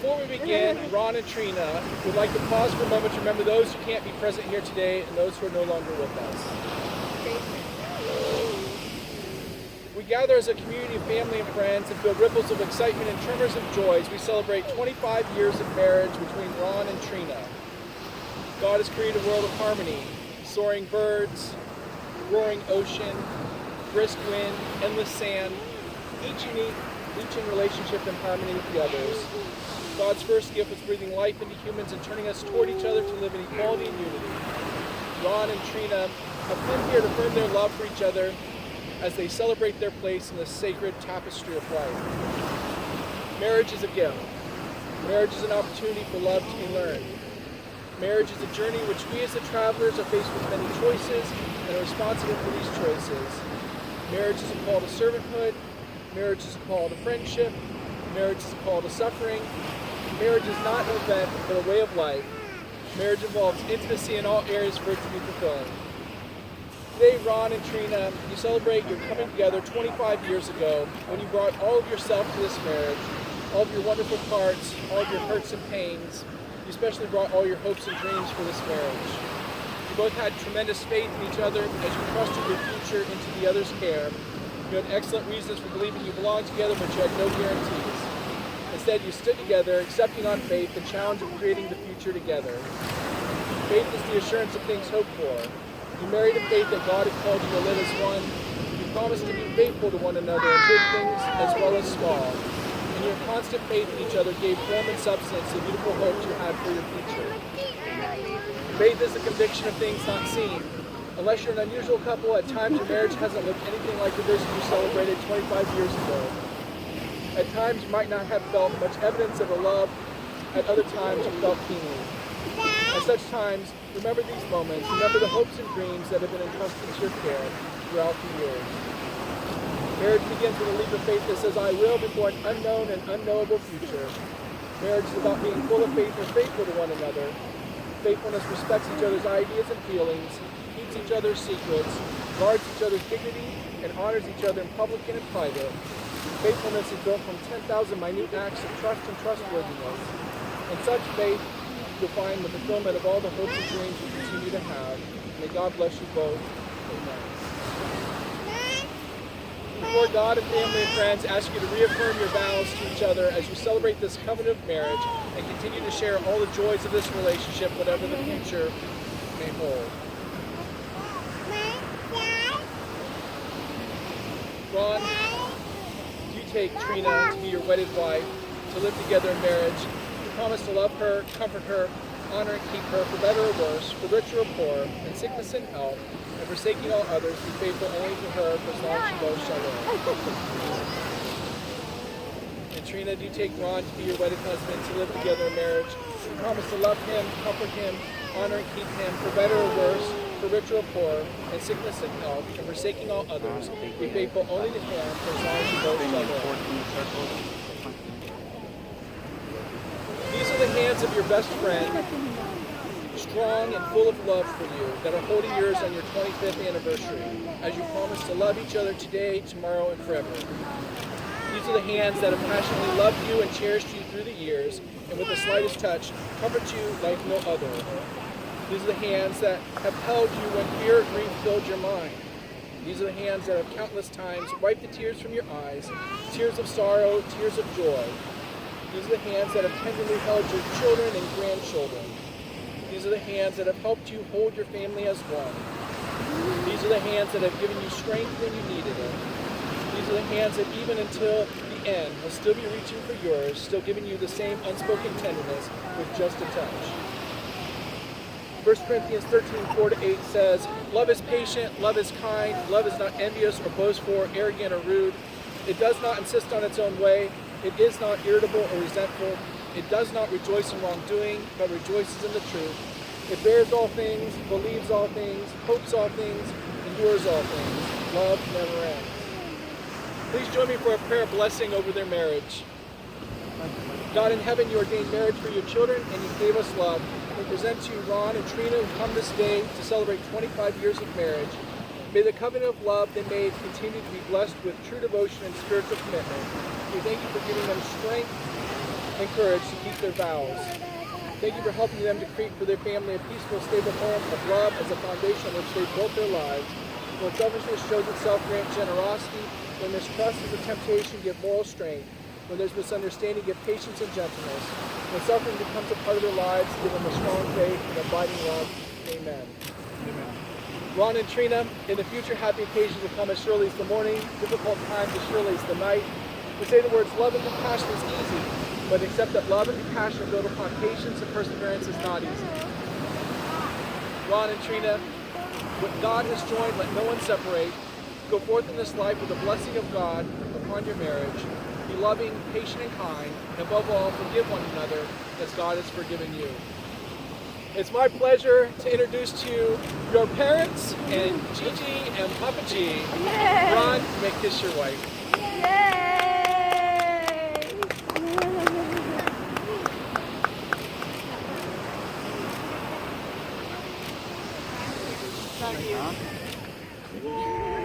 Before we begin, Ron and Trina would like to pause for a moment to remember those who can't be present here today and those who are no longer with us. We gather as a community of family and friends and feel ripples of excitement and tremors of joy as we celebrate 25 years of marriage between Ron and Trina. God has created a world of harmony, soaring birds, roaring ocean, brisk wind, endless sand, each unique, each in relationship and harmony with the others. God's first gift was breathing life into humans and turning us toward each other to live in equality and unity. Ron and Trina have come here to affirm their love for each other as they celebrate their place in the sacred tapestry of life. Marriage is a gift. Marriage is an opportunity for love to be learned. Marriage is a journey in which we as the travelers are faced with many choices and are responsible for these choices. Marriage is a call to servanthood. Marriage is a call to friendship. Marriage is a call to suffering. Marriage is not an event, but a way of life. Marriage involves intimacy in all areas for it to be fulfilling. Today, Ron and Trina, you celebrate your coming together 25 years ago when you brought all of yourself to this marriage, all of your wonderful parts, all of your hurts and pains. You especially brought all your hopes and dreams for this marriage. You both had tremendous faith in each other as you trusted your future into the other's care. You had excellent reasons for believing you belonged together, but you had no guarantees. Instead, you stood together, accepting on faith the challenge of creating the future together. Faith is the assurance of things hoped for. You married in faith that God had called you to live as one. You promised to be faithful to one another in big things as well as small. And your constant faith in each other gave form and substance to the beautiful hopes you had for your future. Faith is the conviction of things not seen. Unless you're an unusual couple, at times your marriage hasn't looked anything like the vision you celebrated 25 years ago. At times you might not have felt much evidence of a love. At other times you felt keenly. At such times, remember these moments. Remember the hopes and dreams that have been entrusted to your care throughout the years. Marriage begins with a leap of faith that says, I will, before an unknown and unknowable future. Marriage is about being full of faith and faithful to one another. Faithfulness respects each other's ideas and feelings, keeps each other's secrets, guards each other's dignity, and honors each other in public and in private. Faithfulness is built from 10,000 minute acts of trust and trustworthiness. In such faith, you'll find the fulfillment of all the hopes and dreams you continue to have. May God bless you both. Amen. Before God and family and friends ask you to reaffirm your vows to each other as you celebrate this covenant of marriage and continue to share all the joys of this relationship, whatever the future may hold. Ron, do you take Trina to be your wedded wife, to live together in marriage? You promise to love her, comfort her, honor and keep her, for better or worse, for richer or poor, in sickness and health, and forsaking all others, be faithful only to her for as long as you both shall live. And Trina, do you take Ron to be your wedded husband, to live together in marriage? You promise to love him, comfort him, honor and keep him, for better or worse, for richer or poor, in sickness and health, and forsaking all others, be faithful only to him for as long as you both shall live. These are the hands of your best friend, strong and full of love for you, that are holding yours on your 25th anniversary, as you promise to love each other today, tomorrow, and forever. These are the hands that have passionately loved you and cherished you through the years, and with the slightest touch, comfort you like no other. These are the hands that have held you when fear or grief filled your mind. These are the hands that have countless times wiped the tears from your eyes, tears of sorrow, tears of joy. These are the hands that have tenderly held your children and grandchildren. These are the hands that have helped you hold your family as one. These are the hands that have given you strength when you needed it. These are the hands that even until the end will still be reaching for yours, still giving you the same unspoken tenderness with just a touch. 1 Corinthians 13:4-8 says, love is patient, love is kind, love is not envious or boastful or arrogant or rude. It does not insist on its own way. It is not irritable or resentful. It does not rejoice in wrongdoing, but rejoices in the truth. It bears all things, believes all things, hopes all things, endures all things. Love never ends. Please join me for a prayer blessing over their marriage. God in heaven, you ordained marriage for your children, and you gave us love. We present to you Ron and Trina, who come this day to celebrate 25 years of marriage. May the covenant of love they made continue to be blessed with true devotion and spiritual commitment. We thank you for giving them strength and courage to keep their vows. Thank you for helping them to create for their family a peaceful, stable home of love as a foundation on which they built their lives. When selfishness shows itself, grant generosity. When mistrust is a temptation, give moral strength. When there's misunderstanding, give patience and gentleness. When suffering becomes a part of their lives, give them a strong faith and abiding love. Amen. Amen. Ron and Trina, in the future, happy occasions will come as surely as the morning, difficult times as surely as the night. We say the words love and compassion is easy, but accept that love and compassion built upon patience and perseverance is not easy. Ron and Trina, what God has joined, let no one separate. Go forth in this life with the blessing of God upon your marriage. Be loving, patient, and kind, and above all, forgive one another as God has forgiven you. It's my pleasure to introduce to you your parents and Gigi and Papa G. Yay! Ron, you may kiss your wife. Yay! Thank you.